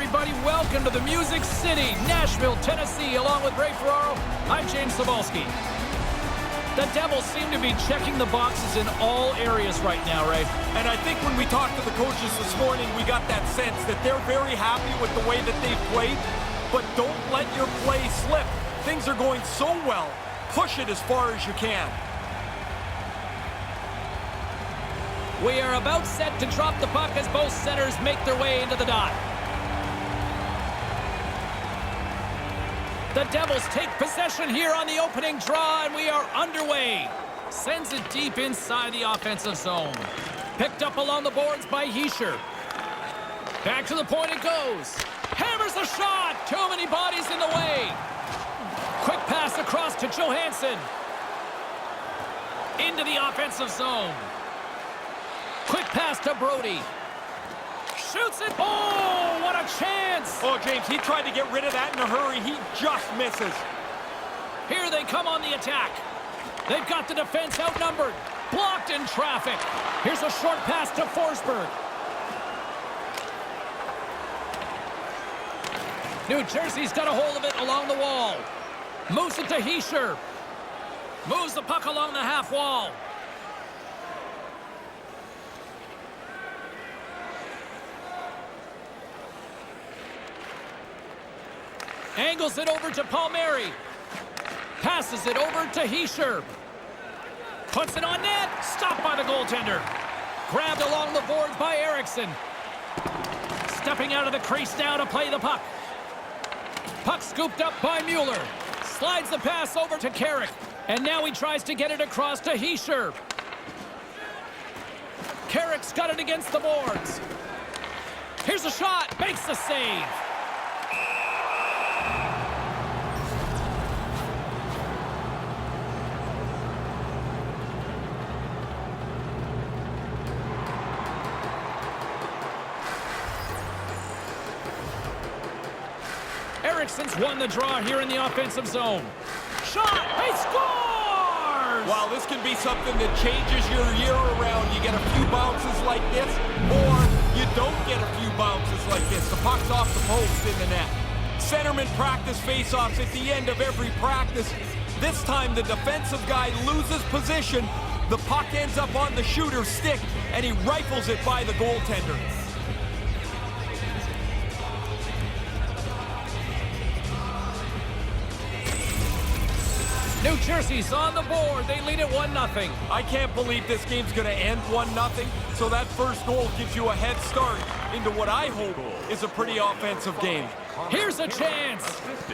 everybody. Welcome to the Music City, Nashville, Tennessee. Along with Ray Ferraro, I'm James Cebulski. The Devils seem to be checking the boxes in all areas right now, Ray. And I think when we talked to the coaches this morning, we got that sense that they're very happy with the way that they've played. But don't let your play slip. Things are going so well. Push it as far as you can. We are about set to drop the puck as both centers make their way into the dot. The Devils take possession here on the opening draw, and we are underway. Sends it deep inside the offensive zone. Picked up along the boards by Hischier. Back to the point it goes. Hammers the shot. Too many bodies in the way. Quick pass across to Johansson. Into the offensive zone. Quick pass to Brody. Shoots it. Oh, what a chance. Oh, James, he tried to get rid of that in a hurry. He just misses. Here they come on the attack. They've got the defense outnumbered. Blocked in traffic. Here's a short pass to Forsberg. New Jersey's got a hold of it along the wall. Moves it to Hischier. Moves the puck along the half wall. Angles it over to Palmieri. Passes it over to Hischier. Puts it on net. Stopped by the goaltender. Grabbed along the boards by Eriksson. Stepping out of the crease now to play the puck. Puck scooped up by Mueller. Slides the pass over to Carrick. And now he tries to get it across to Hischier. Carrick's got it against the boards. Here's a shot. Makes the save. Eriksson's won the draw here in the offensive zone. Shot! He scores! Wow, this can be something that changes your year around. You get a few bounces like this, or you don't get a few bounces like this. The puck's off the post in the net. Centerman practice face-offs at the end of every practice. This time, the defensive guy loses position. The puck ends up on the shooter's stick, and he rifles it by the goaltender. New Jersey's on the board. They lead it 1-0. I can't believe this game's going to end 1-0, so that first goal gives you a head start into what I hope is a pretty offensive game. Here's a chance.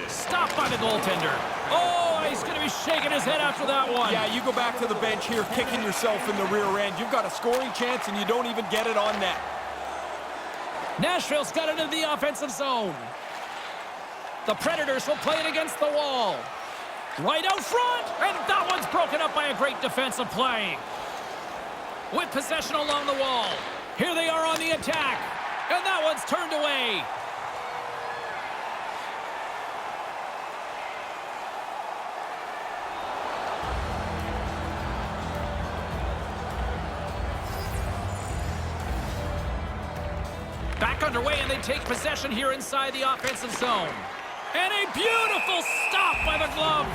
Stopped by the goaltender. Oh, he's going to be shaking his head after that one. Yeah, you go back to the bench here, kicking yourself in the rear end. You've got a scoring chance, and you don't even get it on net. Nashville's got it into the offensive zone. The Predators will play it against the wall. Right out front, and that one's broken up by a great defensive play. With possession along the wall. Here they are on the attack, and that one's turned away. Back underway, and they take possession here inside the offensive zone. And a beautiful stop by the glove.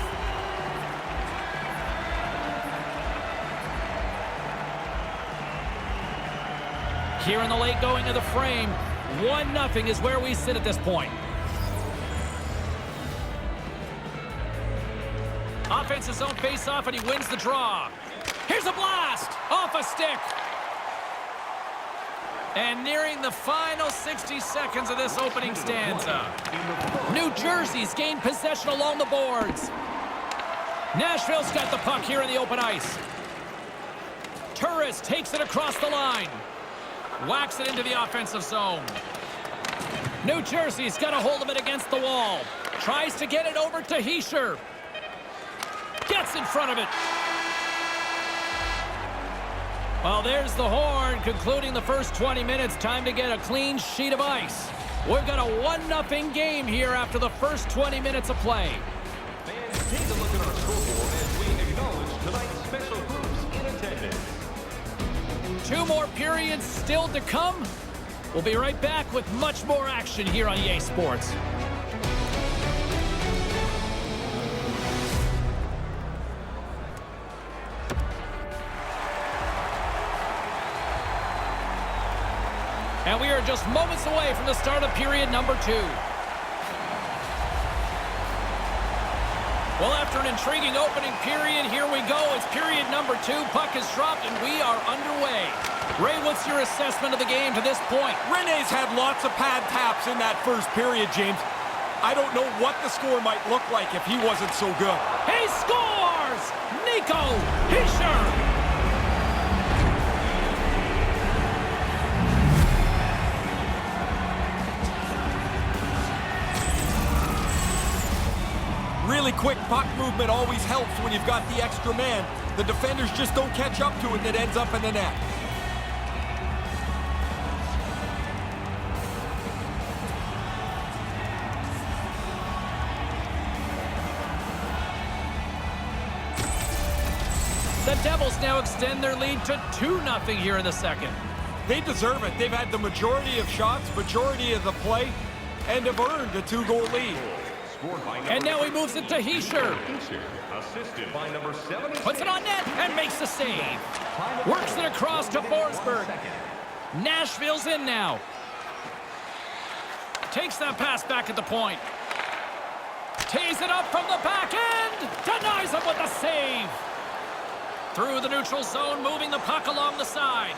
Here in the late going of the frame, 1-0 is where we sit at this point. Offensive zone face-off, and he wins the draw. Here's a blast off a stick. And nearing the final 60 seconds of this opening stanza. New Jersey's gained possession along the boards. Nashville's got the puck here in the open ice. Turris takes it across the line. Whacks it into the offensive zone. New Jersey's got a hold of it against the wall. Tries to get it over to Hischier. Gets in front of it. Well, there's the horn concluding the first 20 minutes. Time to get a clean sheet of ice. We've got a 1-0 game here after the first 20 minutes of play. Fans, take a look at our scoreboard as we acknowledge tonight's special groups in attendance. 2 more periods still to come. We'll be right back with much more action here on EA Sports. And we are just moments away from the start of period number 2. Well, after an intriguing opening period, here we go. It's period number 2. Puck is dropped, and we are underway. Ray, what's your assessment of the game to this point? Rene's had lots of pad taps in that first period, James. I don't know what the score might look like if he wasn't so good. He scores! Nico Hischier! Really quick puck movement always helps when you've got the extra man. The defenders just don't catch up to it and it ends up in the net. The Devils now extend their lead to 2-0 here in the second. They deserve it. They've had the majority of shots, majority of the play, and have earned a 2-goal lead. And now he moves it to Hischier. Assisted by number 7. Puts it on net and makes the save. Works it across to Forsberg. Nashville's in now. Takes that pass back at the point. Tees it up from the back end. Denies him with the save. Through the neutral zone, moving the puck along the side.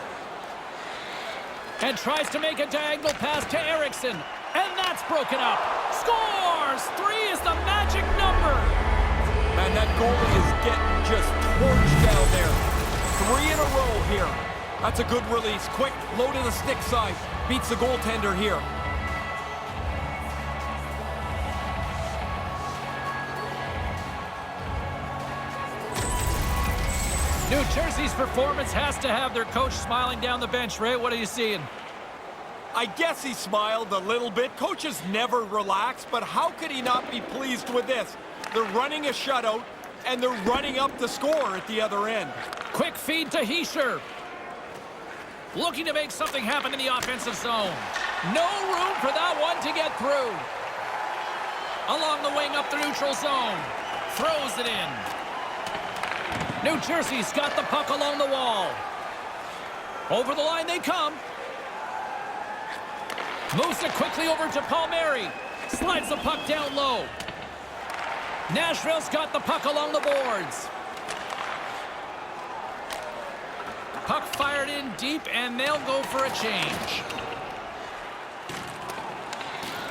And tries to make a diagonal pass to Eriksson. And that's broken up. Scores! 3 is the magic number. Man, that goalie is getting just torched down there. 3 in a row here. That's a good release. Quick, low to the stick side. Beats the goaltender here. New Jersey's performance has to have their coach smiling down the bench. Ray, what are you seeing? I guess he smiled a little bit. Coaches never relax, but how could he not be pleased with this? They're running a shutout, and they're running up the score at the other end. Quick feed to Hischier. Looking to make something happen in the offensive zone. No room for that one to get through. Along the wing up the neutral zone. Throws it in. New Jersey's got the puck along the wall. Over the line they come. Moves it quickly over to Palmieri. Slides the puck down low. Nashville's got the puck along the boards. Puck fired in deep, and they'll go for a change.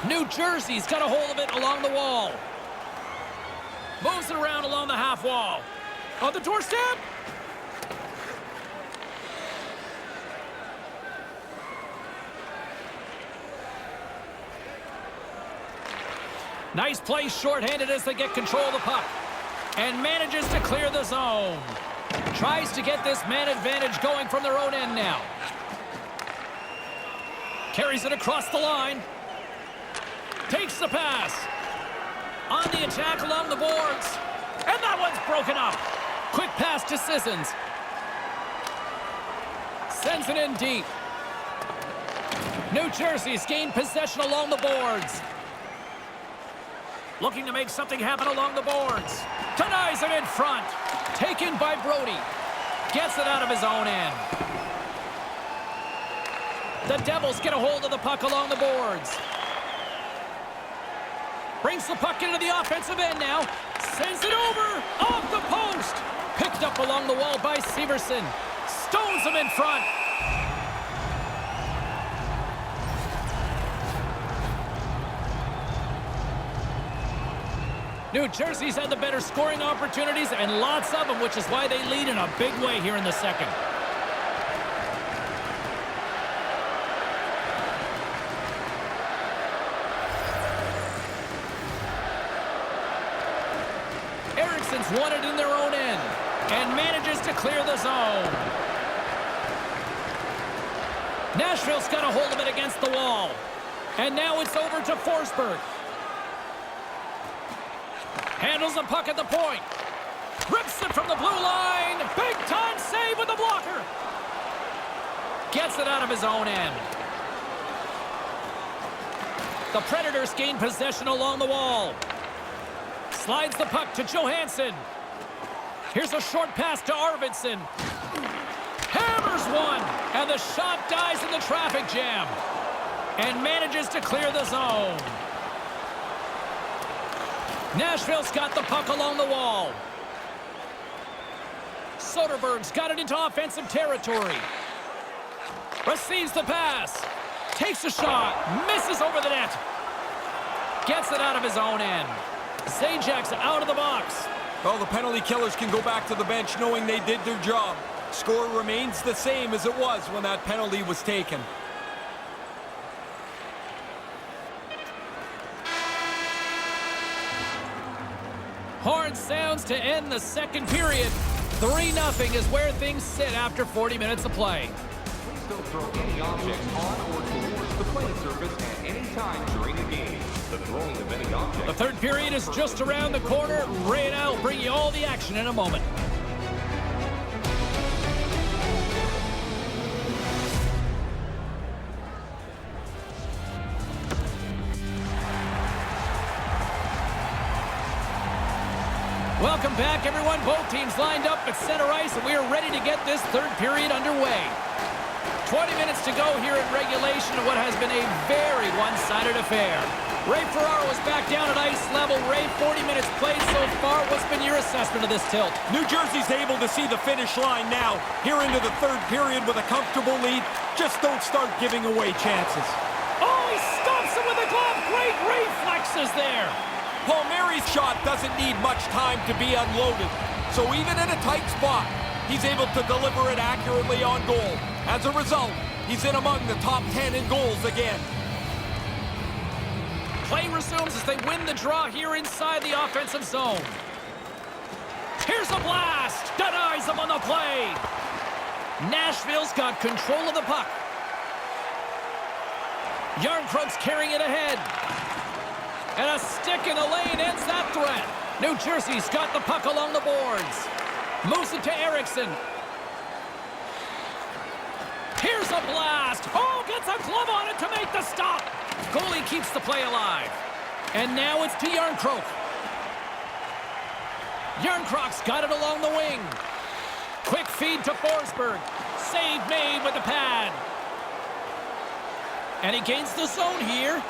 New Jersey's got a hold of it along the wall. Moves it around along the half wall. On the doorstep. Nice play shorthanded as they get control of the puck. And manages to clear the zone. Tries to get this man advantage going from their own end now. Carries it across the line. Takes the pass. On the attack along the boards. And that one's broken up. Quick pass to Sissons. Sends it in deep. New Jersey's gained possession along the boards. Looking to make something happen along the boards. Denies it in front. Taken by Brody. Gets it out of his own end. The Devils get a hold of the puck along the boards. Brings the puck into the offensive end now. Sends it over. Off the post. Picked up along the wall by Severson. Stones him in front. New Jersey's had the better scoring opportunities and lots of them, which is why they lead in a big way here in the second. Eriksson's won it in their own end and manages to clear the zone. Nashville's got a hold of it against the wall. And now it's over to Forsberg. Handles the puck at the point. Rips it from the blue line. Big time save with the blocker. Gets it out of his own end. The Predators gain possession along the wall. Slides the puck to Johansson. Here's a short pass to Arvidsson. Hammers one, and the shot dies in the traffic jam. And manages to clear the zone. Nashville's got the puck along the wall. Soderberg's got it into offensive territory. Receives the pass. Takes a shot. Misses over the net. Gets it out of his own end. Zajak's out of the box. Well, the penalty killers can go back to the bench knowing they did their job. Score remains the same as it was when that penalty was taken. Horn sounds to end the second period. 3-0 is where things sit after 40 minutes of play. Please don't throw any objects on or towards the playing surface at any time during the game. The throwing of any object. The third period is just around the corner. Ray and I will bring you all the action in a moment. Welcome back, everyone. Both teams lined up at center ice, and we are ready to get this third period underway. 20 minutes to go here in regulation of what has been a very one-sided affair. Ray Ferraro is back down at ice level. Ray, 40 minutes played so far. What's been your assessment of this tilt? New Jersey's able to see the finish line now. Here into the third period with a comfortable lead. Just don't start giving away chances. Oh, he stops him with a glove. Great reflexes there. Palmieri's shot doesn't need much time to be unloaded. So even in a tight spot, he's able to deliver it accurately on goal. As a result, he's in among the top 10 in goals again. Play resumes as they win the draw here inside the offensive zone. Here's a blast. Denies him on the play. Nashville's got control of the puck. Järnkrok's carrying it ahead. And a stick in the lane ends that threat. New Jersey's got the puck along the boards. Moves it to Eriksson. Here's a blast. Oh, gets a glove on it to make the stop. Goalie keeps the play alive. And now it's to Järnkrok. Järnkrok's got it along the wing. Quick feed to Forsberg. Save made with the pad. And he gains the zone here.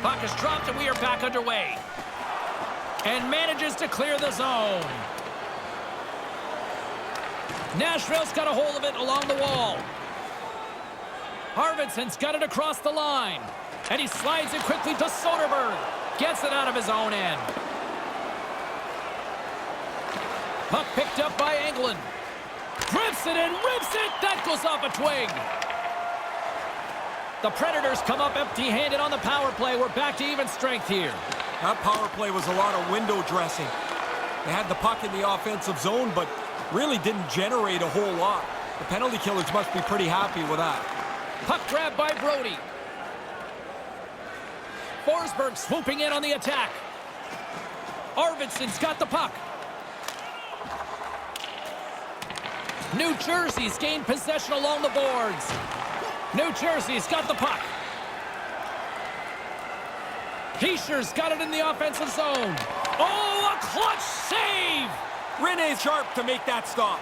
Puck is dropped and we are back underway. And manages to clear the zone. Nashville's got a hold of it along the wall. Arvidsson's got it across the line. And he slides it quickly to Soderberg. Gets it out of his own end. Puck picked up by Englund. Grips it and rips it. That goes off a twig. The Predators come up empty-handed on the power play. We're back to even strength here. That power play was a lot of window dressing. They had the puck in the offensive zone, but really didn't generate a whole lot. The penalty killers must be pretty happy with that. Puck grab by Brody. Forsberg swooping in on the attack. Arvidsson's got the puck. New Jersey's gained possession along the boards. New Jersey's got the puck. Hiescher's got it in the offensive zone. Oh, a clutch save! Rene's sharp to make that stop.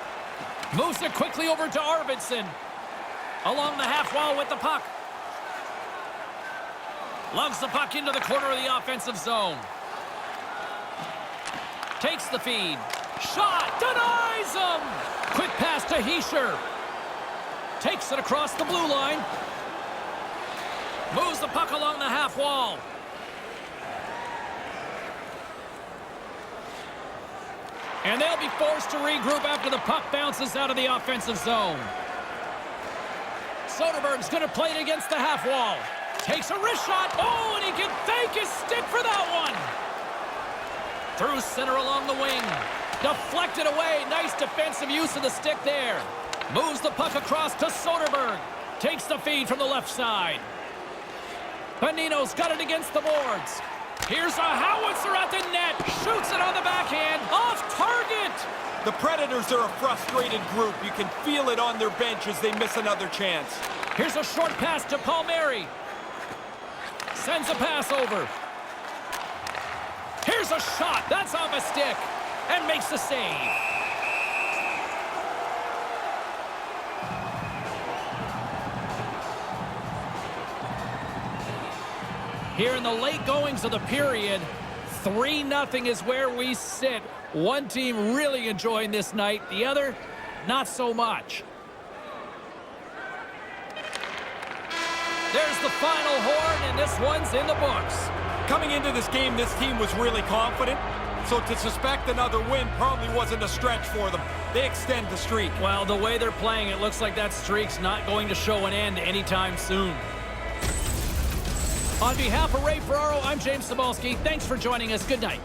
Moves it quickly over to Arvidsson. Along the half wall with the puck. Loves the puck into the corner of the offensive zone. Takes the feed. Shot! Denies him! Quick pass to Hiescher. Takes it across the blue line. Moves the puck along the half wall. And they'll be forced to regroup after the puck bounces out of the offensive zone. Soderberg's going to play it against the half wall. Takes a wrist shot. Oh, and he can thank his stick for that one. Through center along the wing. Deflected away. Nice defensive use of the stick there. Moves the puck across to Soderberg. Takes the feed from the left side. Bonino's got it against the boards. Here's a howitzer at the net. Shoots it on the backhand. Off target. The Predators are a frustrated group. You can feel it on their bench as they miss another chance. Here's a short pass to Palmieri. Sends a pass over. Here's a shot. That's off a stick. And makes the save. Here in the late goings of the period, 3-0 is where we sit. One team really enjoying this night, the other, not so much. There's the final horn, and this one's in the books. Coming into this game, this team was really confident, so to suspect another win probably wasn't a stretch for them. They extend the streak. Well, the way they're playing, it looks like that streak's not going to show an end anytime soon. On behalf of Ray Ferraro, I'm James Cebulski. Thanks for joining us. Good night.